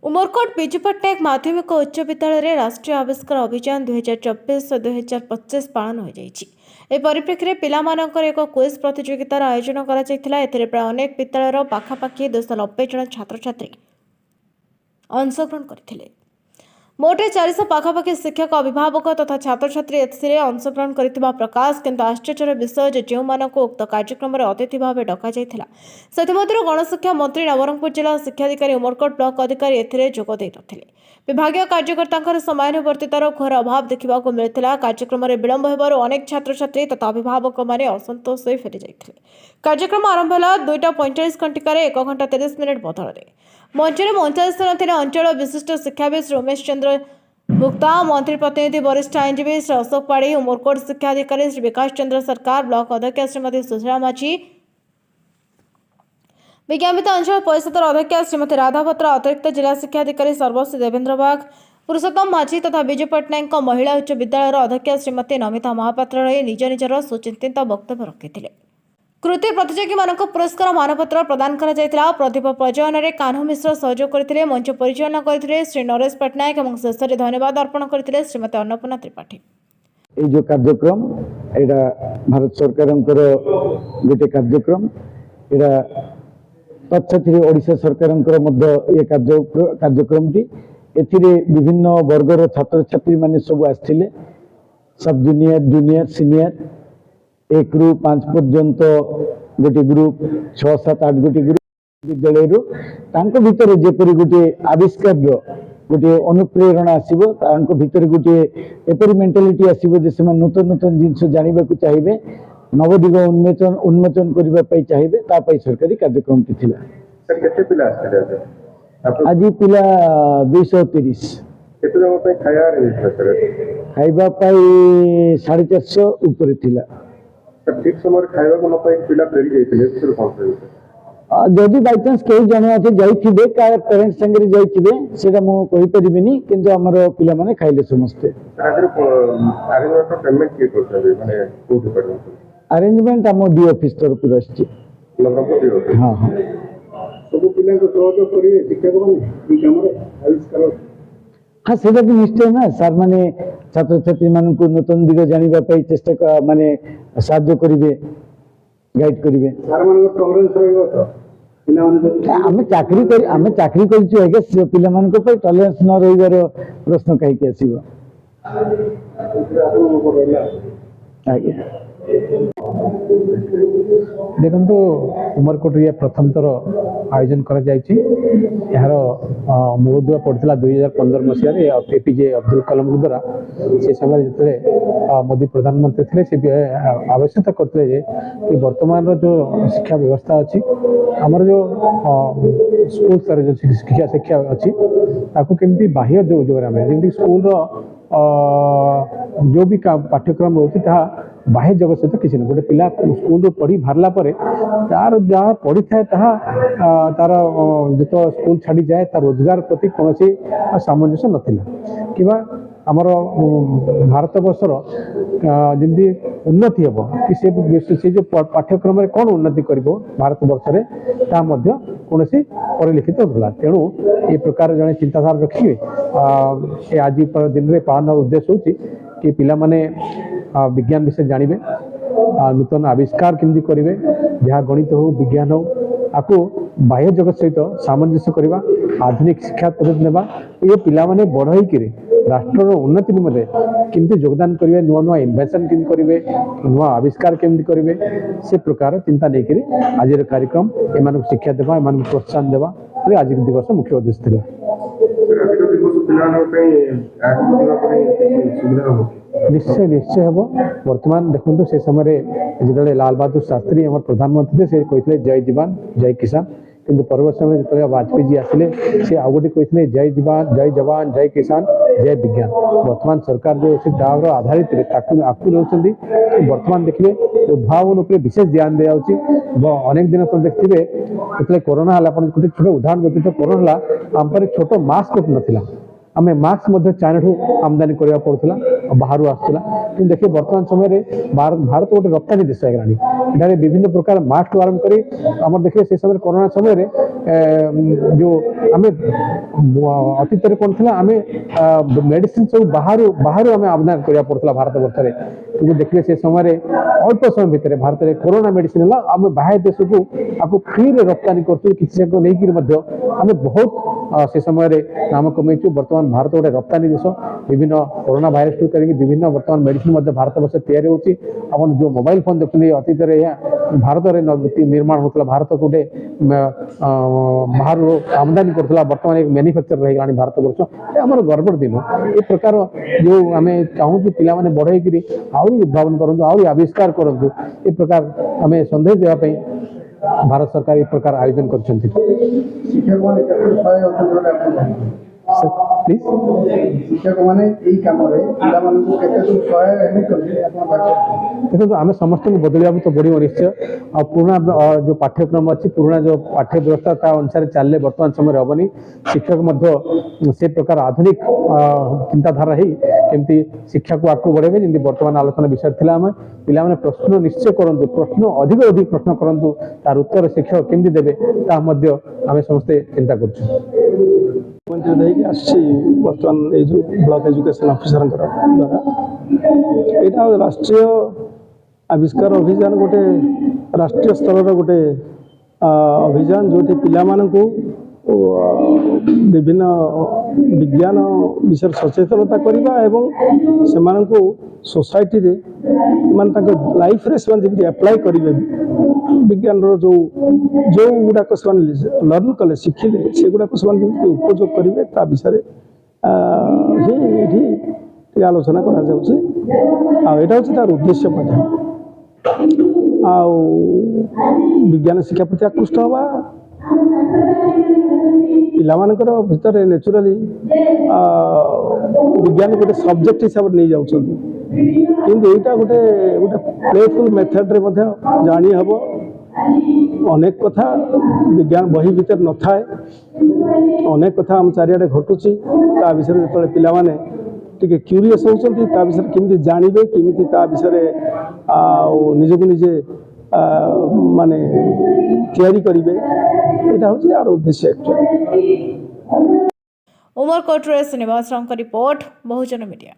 उमरकोट विजु पट्टनायक माध्यमिक और उच्च विद्यालय राष्ट्रीय आविष्कार अभियान 2024-2025 पालन हो परिप्रेक्षी में पिलामानंकर एक क्विज प्रतियोगितार आयोजन कर प्राय अनेक विद्यालय पाखापाखि 290 जन छात्र छात्री अंशग्रहण करथिले। मोटे 400 पाखापाखि शिक्षक अभिभावक तथा छात्र छात्री अंशग्रहण करथिबा प्रकाश किंतु आश्चर्यर विषय जे जो मानक उक्त कार्यक्रम में अतिथि भाव डका जाइथिला सेथिमध्यरु गणशिक्षा मंत्री नवरंगपुर जिला शिक्षाधिकारी उमरकोट ब्लॉक अधिकारी एथिरे जोग देइ नथिले। विभागीय कार्यकर्तांकर समयानुवर्तितार घोर अभाव देखा मिलता। कार्यक्रम में विलंब होबारु अनेक छात्र छात्री तथा अभिभावक माने असंतोष होई फेरी जाइथिले। कार्यक्रम आरंभ होला 2:45 घंटिकार 1 घंटा 30 मिनिट बदଳରେ। मंचरे मंचासीन थे अंचल विशिष्ट शिक्षाविद श्री उमेश चंद्र भुक्ता, मंत्री प्रतिनिधि वरिष्ठ आईनजीवी श्री अशोक पाड़ी, उमरकोट शिक्षाधिकारी श्री विकास चंद्र सरकार, ब्लॉक अध्यक्ष श्रीमती सुशीला माझी, विज्ञापित अंचल परिषदर अध्यक्ष श्रीमती राधा भत्रा, अतिरिक्त जिला शिक्षाधिकारी सर्वश्री देवेंद्र बाग, पुरुषोत्तम माझी तथा विजु पट्टनायक महिला उच्च विद्यालय अध्यक्ष श्रीमती नमिता महापात्र रही निज निजर सुचिंतित वक्तव्य रखिथिले। कृति प्रतियोगी मानक पुरस्कार मानपत्र प्रदान करा जायतिला। प्रदीप प्रजयन रे कान्हू मिश्र सहयोग करथिले। मंच परिचालन करथिले श्री नरेश पट्टनायक एवं शेष धन्यवाद अर्पण करथिले श्रीमती अन्नपूर्णा त्रिपाठी। ये जो कार्यक्रम एटा भारत सरकार गोटे कार्यक्रम एटा तत्साथी ओडिशा सरकार ये कार्यक्रम टी एथिरे विभिन्न वर्गर छात्र छात्री माने सब आस्थिले। सब जूनियर जूनियर सीनियर 1 ରୁ 5 पर्यंत गोटे ग्रुप 6 7 8 गोटे ग्रुप विद्यालय भितर जेपरी गोटे आविष्कार गोटे अनुप्रेरणा आसो भितर गोटे एपरी मेंटालिटी आसो जे से नूतन नूतन जिनस जानवा चाहिए नवदिग उन्मोचन करने चाहिए सरकारी कार्यक्रम आज पिला 230 खाइबा 450 ऊपर थिला। ठीक समय खाइबा को न पाई पिला फेरी जाइतिले फिर कोन जदि बाय चांस केही जने अछि जाइथिबे का पेरेंट्स संगे जाइथिबे सेटा मो कहि परिबिनी किंतु हमर पिला माने खाइले समस्ते। अरेंजमेंट पेमेंट के करथबे माने को डिपार्टमेंट अरेंजमेंट हम डी ऑफिस तरफ रछि लगभग हां हां सब पिला को सहयोग करिवे शिक्षक माने ई काम रे आविष्कार हाँ से निश्चय ना सर माने छात्र छात्री मान को नूतन दिग जानापी चेष्टा माने साध्य करेंगे गाइड करेंगे आम चाकरी कर पिला मान टॉलरेंस न रही प्रश्न कहीं आसो देखो उमरकोट प्रथम थर आयोजन कर यार मूलदुआ पड़ा 2015 मसीह एपीजे अब्दुल कलाम द्वारा से समय जो मोदी प्रधानमंत्री थे से आवश्यकता करते कि वर्तमान जो शिक्षा व्यवस्था अच्छी आमर जो स्कूल स्तर जो शिक्षा अच्छी केमती बाह्य जो जमी स्कूल जो भी पाठ्यक्रम रोचे बाह्य जगत सहित किसी गोटे पिला स्कूल पढ़ी बाहरला तार जहाँ पढ़ी थाए तार जो स्कूल छाड़ी जाए तार रोजगार प्रति कौन सामंजस्य नाला कि आमर भारत बर्षर जमी उन्नति हम कि से जो पाठ्यक्रम कौन उन्नति कर भारत वर्ष में कौन परिलिखित होता तेणु ये प्रकार जड़े चिंताधारा रखिए आज दिन में पालन उद्देश्य हो कि पिला माने विज्ञान विषय जानवे नूतन आविष्कार केमती करेंगे जहाँ गणित हो विज्ञान हो आपको बाह्य जगत सहित सामंजस्य करवा आधुनिक शिक्षा पद्धति नेबा ये पिला माने बड़ होकर राष्ट्र उन्नति निमते केमती योगदान करेंगे नुआ नुआ इन्वेंशन केमती करेंगे नुआ आविष्कार केमती करेंगे से प्रकार चिंता नहीं आज कार्यक्रम एम शिक्षा देवा एम प्रोत्साहन देवा आज दिवस मुख्य उद्देश्य था। निश्चय निश्चय हम वर्तमान देखो से समय जो लाल बहादुर शास्त्री आम प्रधानमंत्री से कहते जय जवान जय किसान किंतु परवर्त समय जो वाजपेयी जी आसिले से आउ गोटे कहते जय जवान जय किसान जय विज्ञान वर्तमान सरकार जो से आधारित आपको रोचे वर्तमान देखिए उद्भावन उपर विशेष ध्यान दिया अनेक दिन तो देखिए जो कोरोना गोटे छोटे उदाहरण देते तो कोरोना आम पर छोट मास्क नाला आम मास्क चाइनाठू आमदानी करने पड़ूला बाहर आसूला कि देखिए बर्तमान समय भारत गोटे रप्तानी देश है विभिन्न प्रकार मास्क आरंभ कर देखिए से समय कोरोना समय जो आम अतीत कौन थी आम मेडिसिन सब बाहर आम आमदानी करने पड़ूला भारत वर्ष में कि देखिए से समय अल्प समय भितर भारत में कोरोना मेडिसिन है आम बाह्य देश को आपको फ्री रप्तानी कर आम बहुत से समय नाम कमईचु बर्तमान भारत गोटे रप्तानी देश विभिन्न कोरोना भाइरस टू करके विभिन्न बर्तमान मेडिसिन भारत वर्ष तैयारी होती जो मोबाइल फोन देखते अतीत भारत में निर्माण होता भारत गोटे बाहर आमदानी करता बर्तमान एक मैन्युफैक्चर रही भारत वर्ष आम गर्वर दिन ए प्रकार जो आम चाहूँ पिला बढ़ई आहरी उद्भावन करूँ आहरी आविष्कार करूँ ए प्रकार आम सन्देश देवाई भारत सरकार एक प्रकार आयोजन कर शिक्षक मैंने प्लीज शिक्षक मैंने यही कम देखो आम समस्त बदलिया तो पड़ो निश्चय आ पुराना जो पाठ्यक्रम अच्छी पुराना जो पाठ्य व्यवस्था ता अनुसार चलने बर्तमान समय हेनी शिक्षक से प्रकार आधुनिक चिंताधारा ही केमती शिक्षा को आगे बढ़ेबे जमी बर्तमान आलोचना विषय थी आम पिला प्रश्न निश्चय करूँ प्रश्न अधिक प्रश्न करूँ तार उत्तर शिक्षक केमती देवे आम समस्ते चिंता कर बर्तमान जो ब्लॉक एजुकेशन ऑफिसर द्वारा यहाँ राष्ट्रीय आविष्कार अभियान गोटे राष्ट्रीय स्तर गोटे अभियान जो पिला विभिन्न विज्ञान विषय सचेतनता करवा एवं से सोसाइटी रे मान लाइफ रे से अप्लाई करेंगे विज्ञान जो जो गुड़ाक से लर्न कले शिखिले से गुड़ाक से उपयोग करेंगे ता विषय ही आलोचना करा तार उद्देश्य विज्ञान शिक्षा प्रति आकृष्ट हवा पिलामानकर भितर नेचुराली विज्ञान गोटे सब्जेक्ट हिसाब से नहीं जाऊँ किंतु यहाँ गोटे गोटे प्लेफुल मेथड रे जानी हम अनेक कथा विज्ञान बही भितर न थाए अनेक कथा आम चारिआडे घटुची ता विषय जो पिला माने टिके क्यूरियस होती ता विषय केमिति जानवे केमिति ता विषय निजको निजे माने तैयारी करेंगे यहाँ हूँ यार उद्देश्य एक्चुअली उमरकोट श्रीनिवास राव का रिपोर्ट बहुजन मीडिया।